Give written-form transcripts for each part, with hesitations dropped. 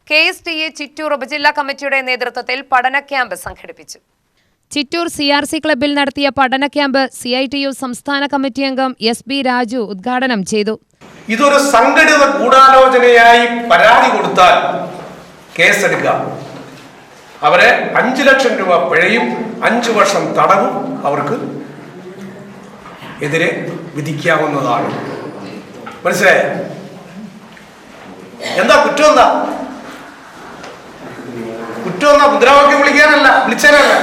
KSTA Chittur ഉപജില്ലാ കമ്മിറ്റിയുടെ നേതൃത്വത്തിൽ പഠന ക്യാമ്പ് സംഘടിപ്പിച്ചു. ചിറ്റൂർ CRC ക്ലബ്ബിൽ നടത്തിയ പഠന ക്യാമ്പ് CITU സംസ്ഥാന കമ്മിറ്റി അംഗം SB രാജു ഉദ്ഘാടനം ചെയ്തു. ഇതൊരു സംഘടിത ഗൂഢാലോചനയായി പരാതി കൊടുത്താൽ കേസെടുക്കാം. അവരെ 5 ലക്ഷം രൂപ പിഴയും 5 വർഷം തടവും അവർക്ക് എതിരെ വിധിക്കാവുന്നതാണ്. മനസ്സിലായ? എന്താ കുറ്റം? മുദ്രാവാക്യം വിളിച്ചാനല്ല,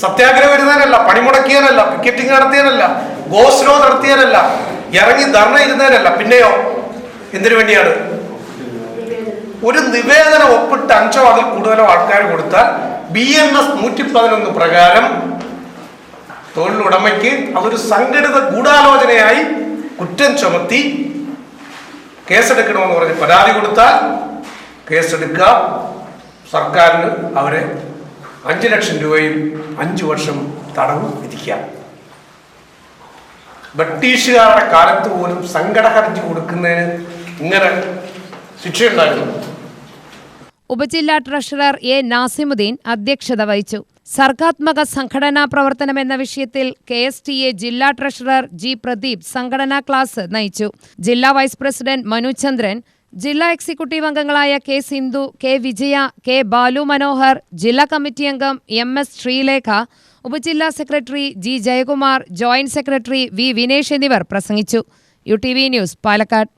സത്യാഗ്രഹം വരുന്നതിനല്ല, പണിമുടക്കിയാനല്ല, പിക്കറ്റിംഗ് നടത്തിയാനല്ല, ഗോസ്ലോ നടത്തിയാനല്ല, ഇറങ്ങി ധർണ ഇരുന്നതിനല്ല. പിന്നെയോ എന്തിനു വേണ്ടിയാണ്? ഒരു നിവേദനം ഒപ്പിട്ട് 5 അതിൽ കൂടുതലോ ആൾക്കാർ കൊടുത്താൽ BNS 111 പ്രകാരം തൊഴിലുടമയ്ക്ക് അതൊരു സംഘടിത ഗൂഢാലോചനയായി കുറ്റം ചുമത്തി കേസെടുക്കണമെന്ന് പറഞ്ഞ് പരാതി കൊടുത്താൽ കേസെടുക്കുക. സർക്കാരിന് അവരെ 5 ലക്ഷം രൂപയും 5 വർഷം തടവും വിധിക്കാം. ബ്രിട്ടീഷുകാരുടെ കാലത്ത് പോലും സങ്കട ഹർജി കൊടുക്കുന്നതിന് ഇങ്ങനെ ശിക്ഷയുണ്ടായിരുന്നു. ഉപജില്ലാ ട്രഷറർ A. നാസിമുദ്ദീൻ അധ്യക്ഷത വഹിച്ചു. സർഗാത്മക സംഘടനാ പ്രവർത്തനം എന്ന വിഷയത്തിൽ KSTA ജില്ലാ ട്രഷറർ G. പ്രദീപ് സംഘടനാ ക്ലാസ് നയിച്ചു. ജില്ലാ വൈസ് പ്രസിഡന്റ് മനു ചന്ദ്രൻ, ജില്ലാ എക്സിക്യൂട്ടീവ് അംഗങ്ങളായ K. സിന്ധു, K. വിജയ, K. ബാലു മനോഹർ, ജില്ലാ കമ്മിറ്റി അംഗം MS ശ്രീലേഖ, ഉപജില്ലാ secretary G. Jayakumar, joint secretary V. Vinesh എന്നിവർ പ്രസംഗിച്ചു. UTV news, Palakkad.